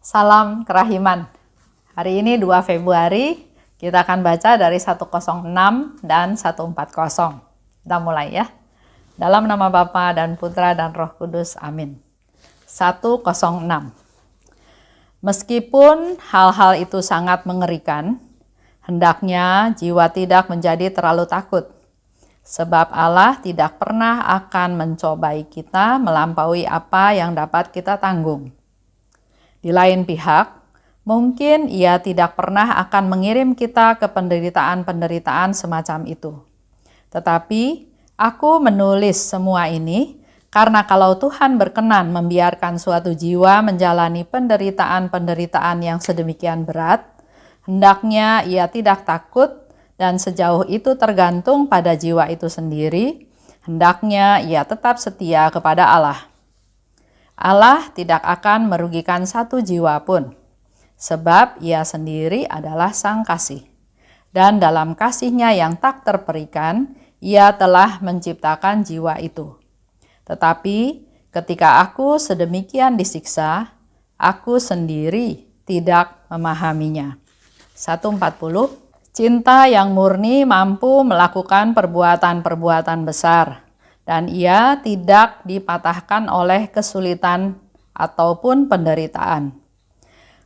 Salam kerahiman. Hari ini 2 Februari kita akan baca dari 106 dan 140. Kita mulai ya. Dalam nama Bapa dan Putra dan Roh Kudus. Amin. 106. Meskipun hal-hal itu sangat mengerikan, hendaknya jiwa tidak menjadi terlalu takut. Sebab Allah tidak pernah akan mencobai kita melampaui apa yang dapat kita tanggung. Di lain pihak, mungkin Ia tidak pernah akan mengirim kita ke penderitaan-penderitaan semacam itu. Tetapi, aku menulis semua ini karena kalau Tuhan berkenan membiarkan suatu jiwa menjalani penderitaan-penderitaan yang sedemikian berat, hendaknya Ia tidak takut dan sejauh itu tergantung pada jiwa itu sendiri, hendaknya Ia tetap setia kepada Allah. Allah tidak akan merugikan satu jiwa pun, sebab Ia sendiri adalah Sang Kasih. Dan dalam kasih-Nya yang tak terperikan, Ia telah menciptakan jiwa itu. Tetapi ketika aku sedemikian disiksa, aku sendiri tidak memahaminya. 140. Cinta yang murni mampu melakukan perbuatan-perbuatan besar, dan ia tidak dipatahkan oleh kesulitan ataupun penderitaan.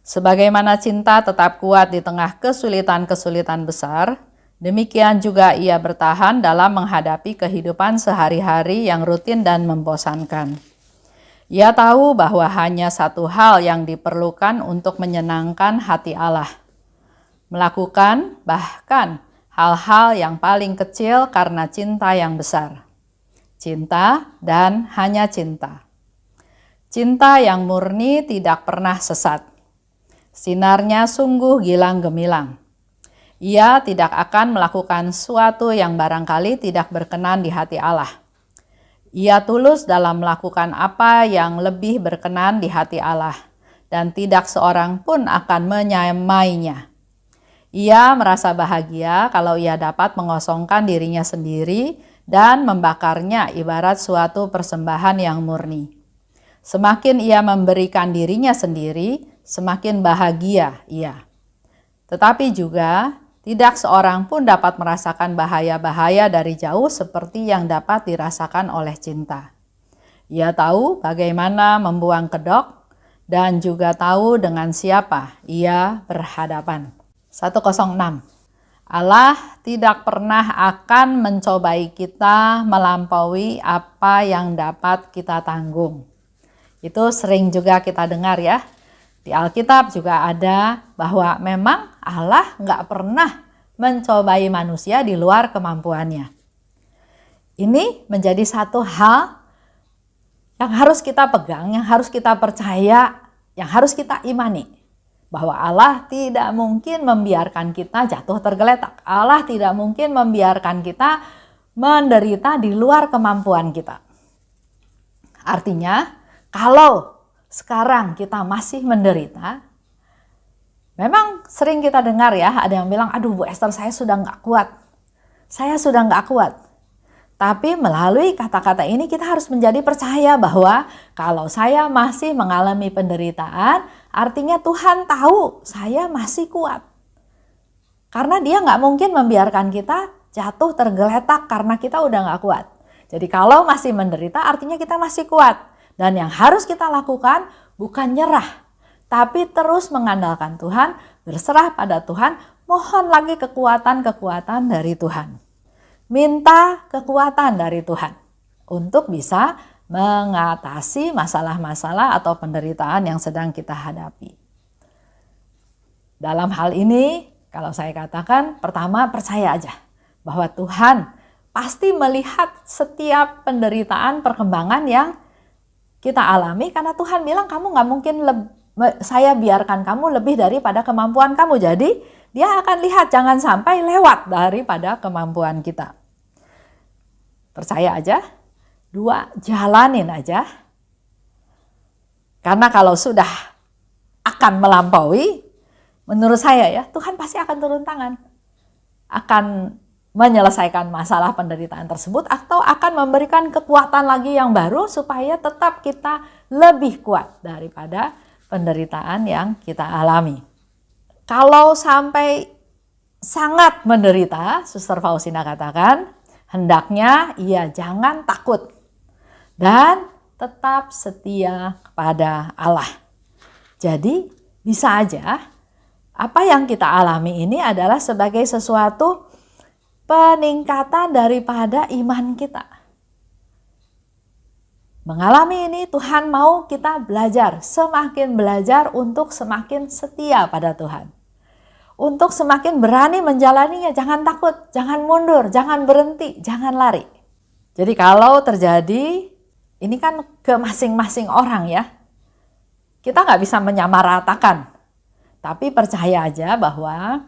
Sebagaimana cinta tetap kuat di tengah kesulitan-kesulitan besar, demikian juga ia bertahan dalam menghadapi kehidupan sehari-hari yang rutin dan membosankan. Ia tahu bahwa hanya satu hal yang diperlukan untuk menyenangkan hati Allah. Melakukan bahkan hal-hal yang paling kecil karena cinta yang besar. Cinta dan hanya cinta. Cinta yang murni tidak pernah sesat. Sinarnya sungguh gilang gemilang. Ia tidak akan melakukan sesuatu yang barangkali tidak berkenan di hati Allah. Ia tulus dalam melakukan apa yang lebih berkenan di hati Allah, dan tidak seorang pun akan menyamainya. Ia merasa bahagia kalau ia dapat mengosongkan dirinya sendiri dan membakarnya ibarat suatu persembahan yang murni. Semakin ia memberikan dirinya sendiri, semakin bahagia ia. Tetapi juga tidak seorang pun dapat merasakan bahaya-bahaya dari jauh seperti yang dapat dirasakan oleh cinta. Ia tahu bagaimana membuang kedok dan juga tahu dengan siapa ia berhadapan. 106. Allah tidak pernah akan mencobai kita melampaui apa yang dapat kita tanggung. Itu sering juga kita dengar ya. Di Alkitab juga ada bahwa memang Allah nggak pernah mencobai manusia di luar kemampuannya. Ini menjadi satu hal yang harus kita pegang, yang harus kita percaya, yang harus kita imani. Bahwa Allah tidak mungkin membiarkan kita jatuh tergeletak. Allah tidak mungkin membiarkan kita menderita di luar kemampuan kita. Artinya, kalau sekarang kita masih menderita, memang sering kita dengar ya, ada yang bilang, aduh Bu Esther saya sudah nggak kuat. Saya sudah nggak kuat. Tapi melalui kata-kata ini kita harus menjadi percaya bahwa kalau saya masih mengalami penderitaan, artinya Tuhan tahu saya masih kuat. Karena Dia nggak mungkin membiarkan kita jatuh tergeletak karena kita udah nggak kuat. Jadi kalau masih menderita artinya kita masih kuat. Dan yang harus kita lakukan bukan nyerah, tapi terus mengandalkan Tuhan, berserah pada Tuhan, mohon lagi kekuatan-kekuatan dari Tuhan. Minta kekuatan dari Tuhan untuk bisa mengatasi masalah-masalah atau penderitaan yang sedang kita hadapi. Dalam hal ini, kalau saya katakan, pertama percaya aja bahwa Tuhan pasti melihat setiap penderitaan perkembangan yang kita alami, karena Tuhan bilang kamu gak mungkin saya biarkan kamu lebih daripada kemampuan kamu. Jadi Dia akan lihat jangan sampai lewat daripada kemampuan kita. Percaya aja. 2, jalanin aja. Karena kalau sudah akan melampaui, menurut saya ya, Tuhan pasti akan turun tangan. Akan menyelesaikan masalah penderitaan tersebut atau akan memberikan kekuatan lagi yang baru supaya tetap kita lebih kuat daripada penderitaan yang kita alami. Kalau sampai sangat menderita, Suster Faustina katakan, hendaknya ia jangan takut dan tetap setia kepada Allah. Jadi bisa aja apa yang kita alami ini adalah sebagai sesuatu peningkatan daripada iman kita. Mengalami ini Tuhan mau kita belajar, semakin belajar untuk semakin setia pada Tuhan. Untuk semakin berani menjalaninya, jangan takut, jangan mundur, jangan berhenti, jangan lari. Jadi kalau terjadi, ini kan ke masing-masing orang ya. Kita nggak bisa menyamaratakan, tapi percaya aja bahwa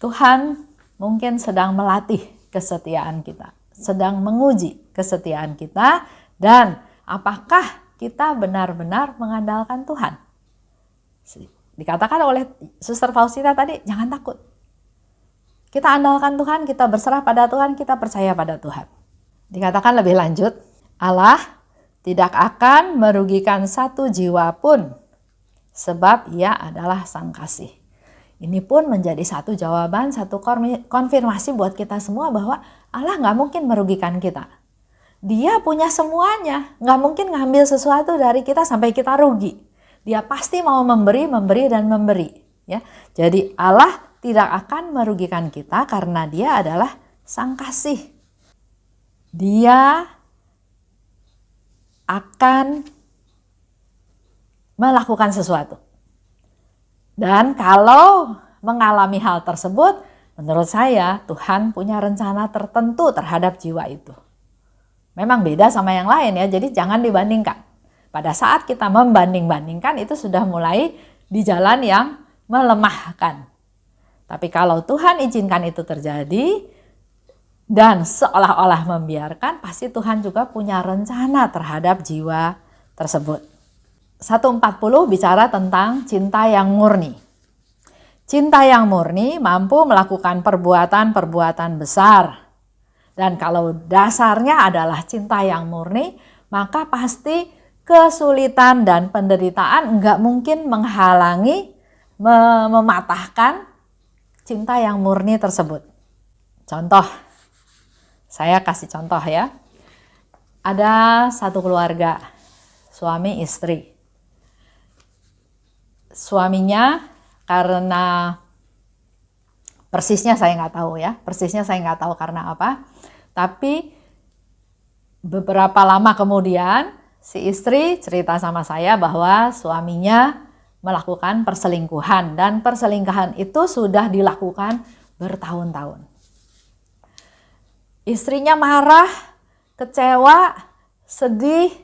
Tuhan mungkin sedang melatih kesetiaan kita, sedang menguji kesetiaan kita, dan apakah kita benar-benar mengandalkan Tuhan. Dikatakan oleh Suster Faustina tadi, jangan takut. Kita andalkan Tuhan, kita berserah pada Tuhan, kita percaya pada Tuhan. Dikatakan lebih lanjut, Allah tidak akan merugikan satu jiwa pun, sebab Ia adalah Sang Kasih. Ini pun menjadi satu jawaban, satu konfirmasi buat kita semua bahwa Allah nggak mungkin merugikan kita. Dia punya semuanya, nggak mungkin ngambil sesuatu dari kita sampai kita rugi. Dia pasti mau memberi, dan memberi. Ya, jadi Allah tidak akan merugikan kita karena Dia adalah Sang Kasih. Dia akan melakukan sesuatu. Dan kalau mengalami hal tersebut, menurut saya Tuhan punya rencana tertentu terhadap jiwa itu. Memang beda sama yang lain ya, jadi jangan dibandingkan. Pada saat kita membanding-bandingkan itu sudah mulai di jalan yang melemahkan. Tapi kalau Tuhan izinkan itu terjadi dan seolah-olah membiarkan, pasti Tuhan juga punya rencana terhadap jiwa tersebut. 1:40 bicara tentang cinta yang murni. Cinta yang murni mampu melakukan perbuatan-perbuatan besar. Dan kalau dasarnya adalah cinta yang murni, maka pasti kesulitan dan penderitaan enggak mungkin menghalangi, mematahkan cinta yang murni tersebut. Contoh, saya kasih contoh ya. Ada satu keluarga, suami istri. Suaminya karena persisnya saya nggak tahu ya, karena apa. Tapi beberapa lama kemudian si istri cerita sama saya bahwa suaminya melakukan perselingkuhan dan perselingkuhan itu sudah dilakukan bertahun-tahun. Istrinya marah, kecewa, sedih,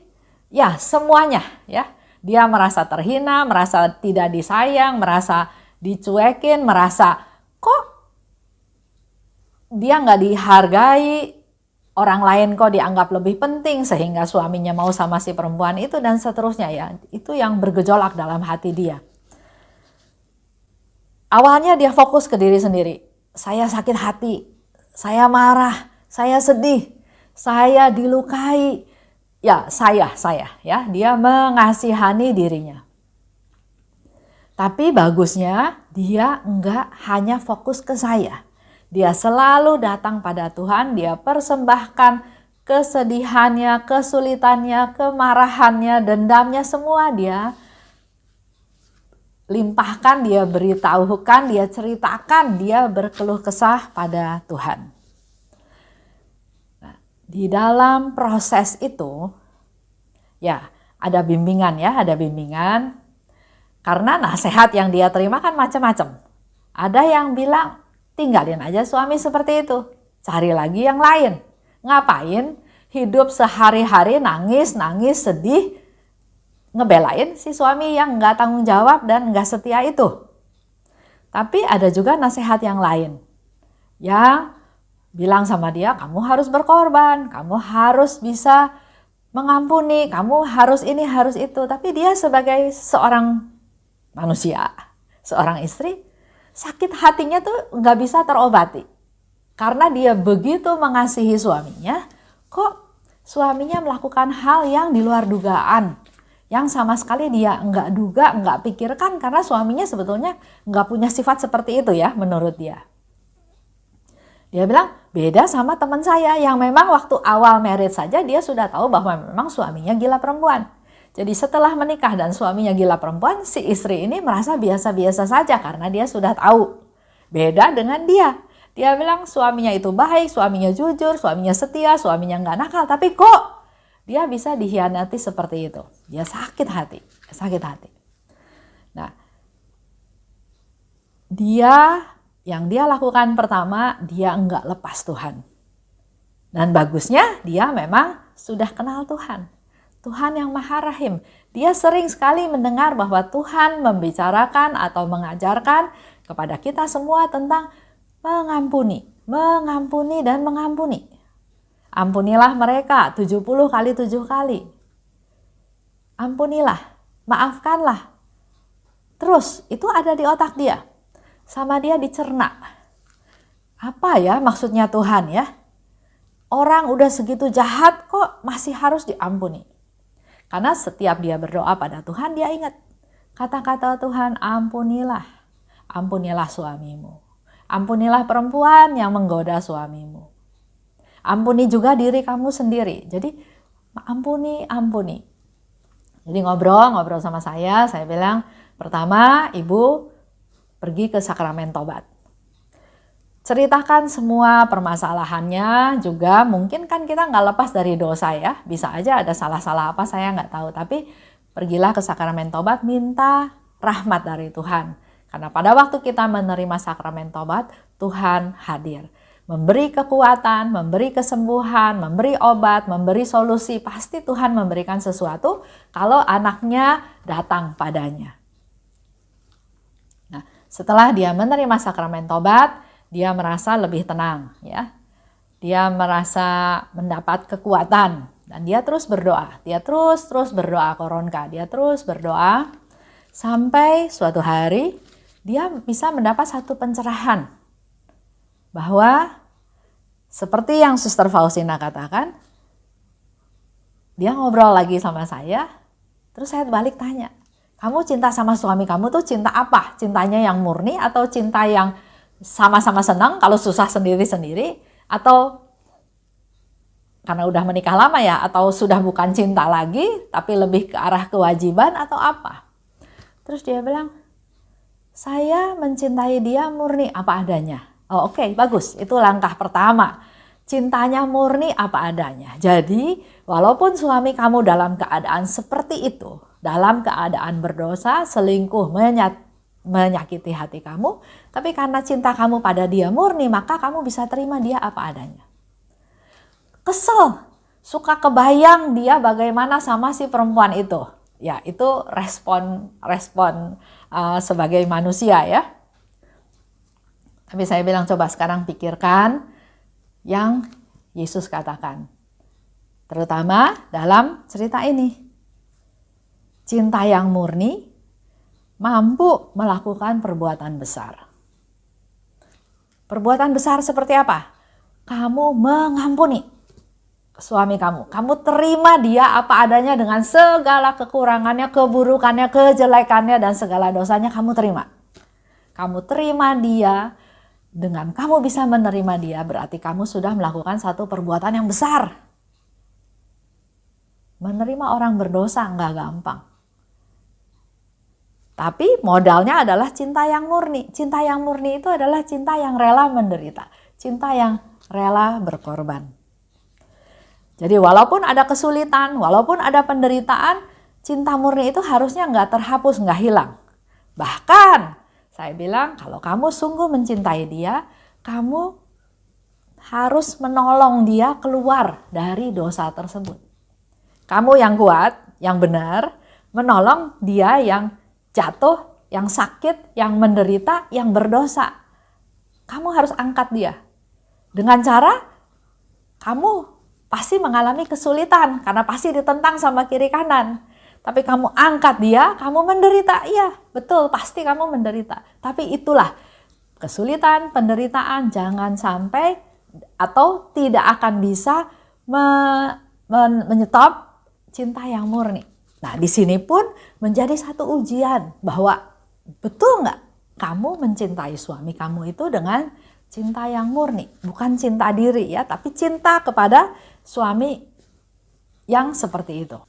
ya semuanya ya. Dia merasa terhina, merasa tidak disayang, merasa dicuekin, merasa kok dia nggak dihargai, orang lain kok dianggap lebih penting sehingga suaminya mau sama si perempuan itu dan seterusnya ya. Itu yang bergejolak dalam hati dia. Awalnya dia fokus ke diri sendiri. Saya sakit hati, saya marah, saya sedih, saya dilukai. Ya, saya ya. Dia mengasihani dirinya. Tapi bagusnya dia enggak hanya fokus ke saya. Dia selalu datang pada Tuhan, dia persembahkan kesedihannya, kesulitannya, kemarahannya, dendamnya semua dia limpahkan, dia beritahukan, dia ceritakan, dia berkeluh kesah pada Tuhan. Nah, di dalam proses itu ya ada bimbingan karena nasihat yang dia terima kan macam-macam. Ada yang bilang tinggalin aja suami seperti itu, cari lagi yang lain. Ngapain hidup sehari-hari nangis, sedih, ngebelain si suami yang nggak tanggung jawab dan nggak setia itu. Tapi ada juga nasihat yang lain, yang bilang sama dia, kamu harus berkorban, kamu harus bisa mengampuni, kamu harus ini, harus itu. Tapi dia sebagai seorang manusia, seorang istri, sakit hatinya tuh nggak bisa terobati. Karena dia begitu mengasihi suaminya, kok suaminya melakukan hal yang di luar dugaan, yang sama sekali dia nggak duga, nggak pikirkan, karena suaminya sebetulnya nggak punya sifat seperti itu ya menurut dia. Dia bilang, beda sama teman saya yang memang waktu awal married saja dia sudah tahu bahwa memang suaminya gila perempuan. Jadi setelah menikah dan suaminya gila perempuan, si istri ini merasa biasa-biasa saja karena dia sudah tahu. Beda dengan dia. Dia bilang suaminya itu baik, suaminya jujur, suaminya setia, suaminya nggak nakal. Tapi kok dia bisa dikhianati seperti itu? Dia sakit hati, sakit hati. Nah, yang dia lakukan pertama, dia nggak lepas Tuhan. Dan bagusnya dia memang sudah kenal Tuhan. Tuhan yang Maha Rahim. Dia sering sekali mendengar bahwa Tuhan membicarakan atau mengajarkan kepada kita semua tentang mengampuni, mengampuni dan mengampuni. Ampunilah mereka 70 kali 7 kali. Ampunilah, maafkanlah. Terus itu ada di otak dia. Sama dia dicerna. Apa ya maksudnya Tuhan ya? Orang udah segitu jahat kok masih harus diampuni. Karena setiap dia berdoa pada Tuhan dia ingat kata-kata Tuhan, ampunilah, ampunilah suamimu. Ampunilah perempuan yang menggoda suamimu. Ampuni juga diri kamu sendiri. Jadi ampuni. Jadi ngobrol sama saya bilang, pertama ibu pergi ke sakramen tobat. Ceritakan semua permasalahannya juga, mungkin kan kita nggak lepas dari dosa ya. Bisa aja ada salah-salah apa saya nggak tahu. Tapi pergilah ke sakramen tobat, minta rahmat dari Tuhan. Karena pada waktu kita menerima sakramen tobat, Tuhan hadir. Memberi kekuatan, memberi kesembuhan, memberi obat, memberi solusi. Pasti Tuhan memberikan sesuatu kalau anaknya datang padanya. Nah, setelah dia menerima sakramen tobat, dia merasa lebih tenang, ya. Dia merasa mendapat kekuatan dan dia terus berdoa. Dia terus berdoa koronka. Dia terus berdoa sampai suatu hari dia bisa mendapat satu pencerahan bahwa seperti yang Suster Faustina katakan, dia ngobrol lagi sama saya, terus saya balik tanya, kamu cinta sama suami kamu tuh cinta apa? Cintanya yang murni atau cinta yang sama-sama senang kalau susah sendiri-sendiri, atau karena udah menikah lama ya, atau sudah bukan cinta lagi tapi lebih ke arah kewajiban atau apa? Terus dia bilang, saya mencintai dia murni apa adanya. Oh oke, bagus, itu langkah pertama. Cintanya murni apa adanya. Jadi walaupun suami kamu dalam keadaan seperti itu, dalam keadaan berdosa, selingkuh, menyakiti hati kamu, tapi karena cinta kamu pada dia murni, maka kamu bisa terima dia apa adanya. Kesel, suka kebayang dia bagaimana sama si perempuan itu. Ya, itu respon sebagai manusia ya. Tapi saya bilang coba sekarang pikirkan yang Yesus katakan. Terutama dalam cerita ini. Cinta yang murni mampu melakukan perbuatan besar. Perbuatan besar seperti apa? Kamu mengampuni suami kamu. Kamu terima dia apa adanya dengan segala kekurangannya, keburukannya, kejelekannya, dan segala dosanya kamu terima. Kamu terima dia, dengan kamu bisa menerima dia, berarti kamu sudah melakukan satu perbuatan yang besar. Menerima orang berdosa nggak gampang. Tapi modalnya adalah cinta yang murni. Cinta yang murni itu adalah cinta yang rela menderita. Cinta yang rela berkorban. Jadi walaupun ada kesulitan, walaupun ada penderitaan, cinta murni itu harusnya nggak terhapus, nggak hilang. Bahkan saya bilang kalau kamu sungguh mencintai dia, kamu harus menolong dia keluar dari dosa tersebut. Kamu yang kuat, yang benar, menolong dia yang jatuh, yang sakit, yang menderita, yang berdosa. Kamu harus angkat dia. Dengan cara kamu pasti mengalami kesulitan karena pasti ditentang sama kiri kanan. Tapi kamu angkat dia, kamu menderita. Iya, betul, pasti kamu menderita. Tapi itulah kesulitan, penderitaan, jangan sampai atau tidak akan bisa menyetop cinta yang murni. Nah, di sini pun menjadi satu ujian bahwa betul nggak kamu mencintai suami kamu itu dengan cinta yang murni, bukan cinta diri ya, tapi cinta kepada suami yang seperti itu.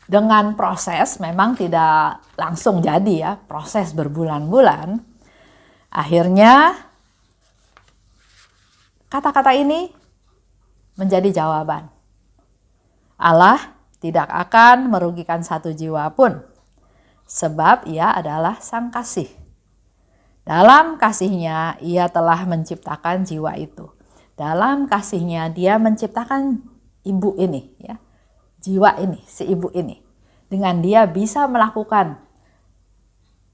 Dengan proses memang tidak langsung jadi ya, proses berbulan-bulan. Akhirnya kata-kata ini menjadi jawaban. Allah tidak akan merugikan satu jiwa pun, sebab Ia adalah Sang Kasih. Dalam kasih-Nya Ia telah menciptakan jiwa itu. Dalam kasih-Nya Dia menciptakan ibu ini, ya, jiwa ini, si ibu ini. Dengan Dia bisa melakukan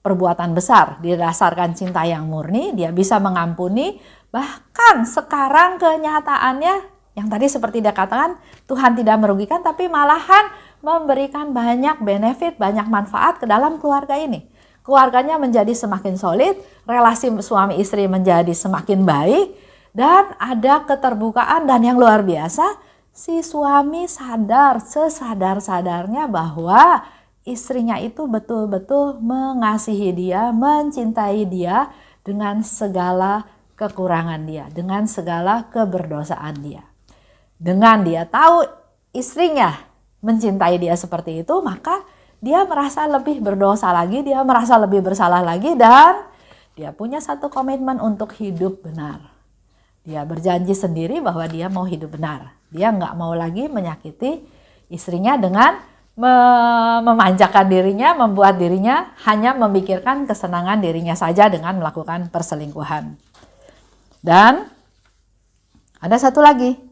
perbuatan besar didasarkan cinta yang murni, Dia bisa mengampuni, bahkan sekarang kenyataannya yang tadi seperti dia katakan, Tuhan tidak merugikan tapi malahan memberikan banyak benefit, banyak manfaat ke dalam keluarga ini. Keluarganya menjadi semakin solid, relasi suami istri menjadi semakin baik, dan ada keterbukaan. Dan yang luar biasa, si suami sadar sesadar-sadarnya bahwa istrinya itu betul-betul mengasihi dia, mencintai dia dengan segala kekurangan dia, dengan segala keberdosaan dia. Dengan dia tahu istrinya mencintai dia seperti itu, maka dia merasa lebih berdosa lagi, dia merasa lebih bersalah lagi, dan dia punya satu komitmen untuk hidup benar. Dia berjanji sendiri bahwa dia mau hidup benar. Dia nggak mau lagi menyakiti istrinya dengan memanjakan dirinya, membuat dirinya hanya memikirkan kesenangan dirinya saja dengan melakukan perselingkuhan. Dan ada satu lagi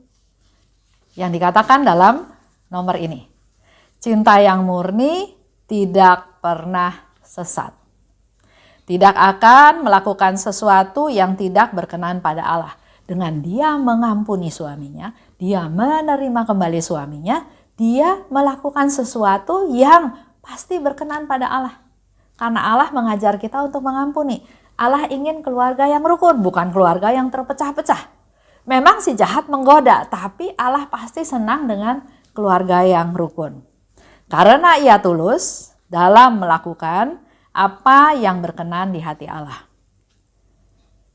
yang dikatakan dalam nomor ini. Cinta yang murni tidak pernah sesat. Tidak akan melakukan sesuatu yang tidak berkenan pada Allah. Dengan dia mengampuni suaminya, dia menerima kembali suaminya, dia melakukan sesuatu yang pasti berkenan pada Allah. Karena Allah mengajar kita untuk mengampuni. Allah ingin keluarga yang rukun, bukan keluarga yang terpecah-pecah. Memang si jahat menggoda, tapi Allah pasti senang dengan keluarga yang rukun. Karena ia tulus dalam melakukan apa yang berkenan di hati Allah.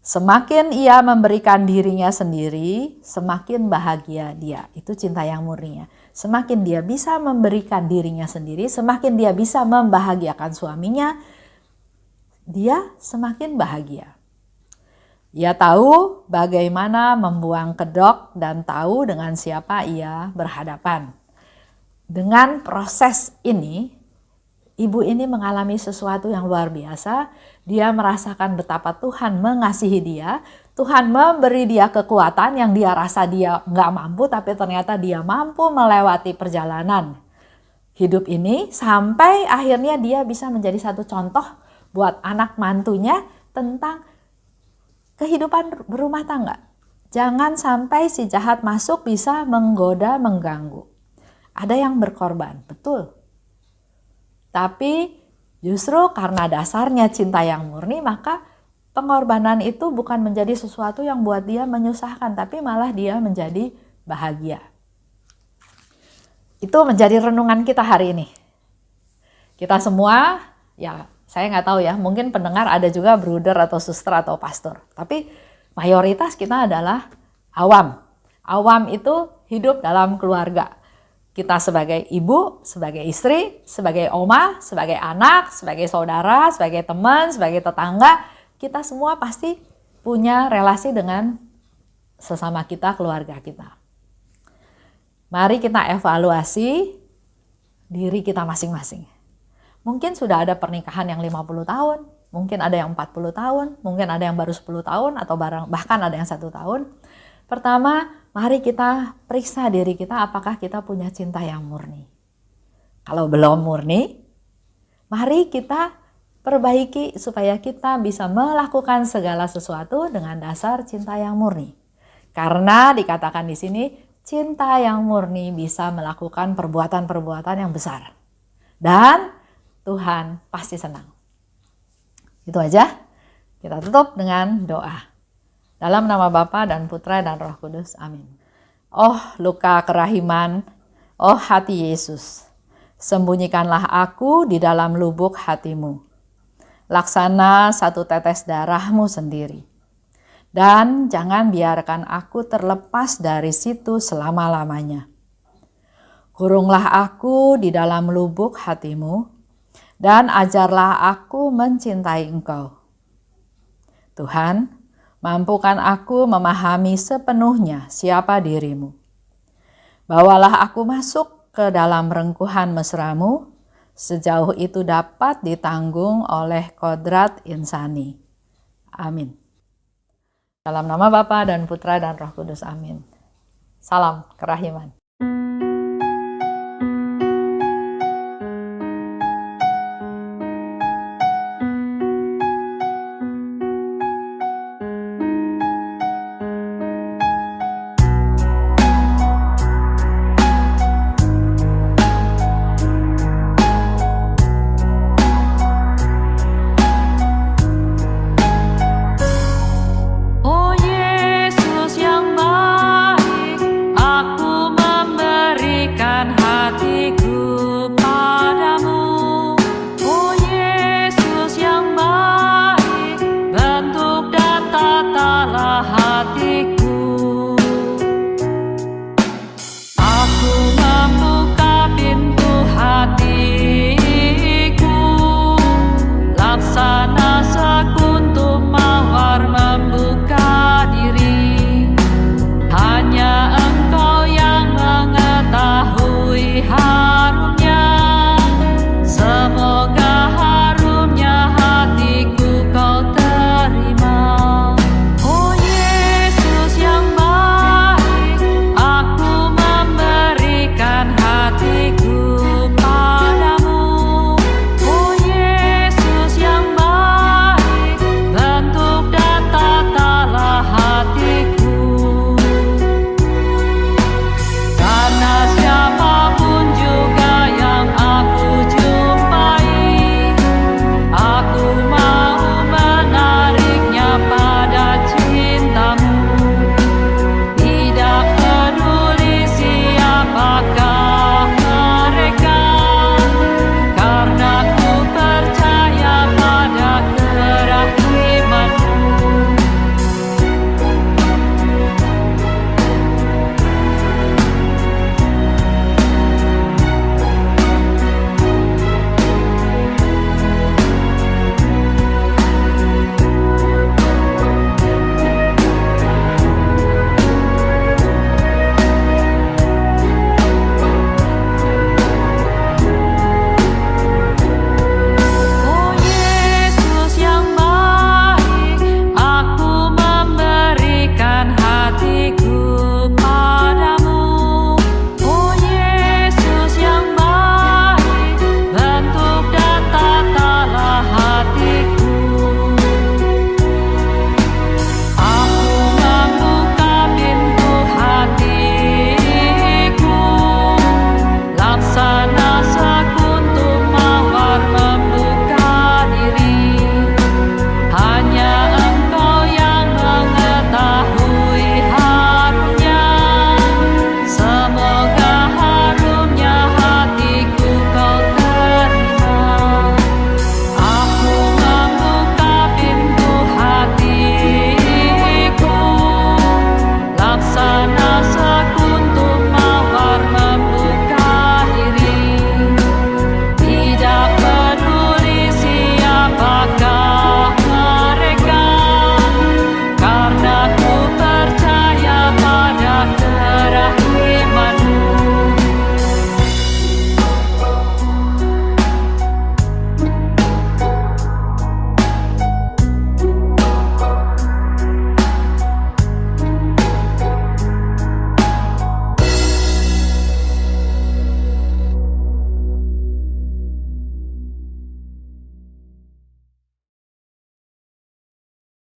Semakin ia memberikan dirinya sendiri, semakin bahagia dia. Itu cinta yang murninya. Semakin dia bisa memberikan dirinya sendiri, semakin dia bisa membahagiakan suaminya, dia semakin bahagia. Ia tahu bagaimana membuang kedok dan tahu dengan siapa ia berhadapan. Dengan proses ini, ibu ini mengalami sesuatu yang luar biasa. Dia merasakan betapa Tuhan mengasihi dia. Tuhan memberi dia kekuatan yang dia rasa dia nggak mampu, tapi ternyata dia mampu melewati perjalanan hidup ini. Sampai akhirnya dia bisa menjadi satu contoh buat anak mantunya tentang kehidupan berumah tangga. Jangan sampai si jahat masuk bisa menggoda, mengganggu. Ada yang berkorban, betul. Tapi justru karena dasarnya cinta yang murni, maka pengorbanan itu bukan menjadi sesuatu yang buat dia menyusahkan, tapi malah dia menjadi bahagia. Itu menjadi renungan kita hari ini. Kita semua, ya saya nggak tahu ya, mungkin pendengar ada juga brother atau suster atau pastor. Tapi mayoritas kita adalah awam. Awam itu hidup dalam keluarga. Kita sebagai ibu, sebagai istri, sebagai oma, sebagai anak, sebagai saudara, sebagai teman, sebagai tetangga, kita semua pasti punya relasi dengan sesama kita, keluarga kita. Mari kita evaluasi diri kita masing-masing. Mungkin sudah ada pernikahan yang 50 tahun, mungkin ada yang 40 tahun, mungkin ada yang baru 10 tahun, atau bahkan ada yang 1 tahun. Pertama, mari kita periksa diri kita apakah kita punya cinta yang murni. Kalau belum murni, mari kita perbaiki supaya kita bisa melakukan segala sesuatu dengan dasar cinta yang murni. Karena dikatakan di sini, cinta yang murni bisa melakukan perbuatan-perbuatan yang besar. Dan Tuhan pasti senang. Itu aja. Kita tutup dengan doa. Dalam nama Bapa dan Putra dan Roh Kudus. Amin. Oh luka kerahiman, oh hati Yesus. Sembunyikanlah aku di dalam lubuk hatimu, laksana satu tetes darahmu sendiri. Dan jangan biarkan aku terlepas dari situ selama-lamanya. Kurunglah aku di dalam lubuk hatimu, dan ajarlah aku mencintai Engkau. Tuhan, mampukan aku memahami sepenuhnya siapa dirimu. Bawalah aku masuk ke dalam rengkuhan mesra-Mu, sejauh itu dapat ditanggung oleh kodrat insani. Amin. Dalam nama Bapa dan Putra dan Roh Kudus, amin. Salam kerahiman.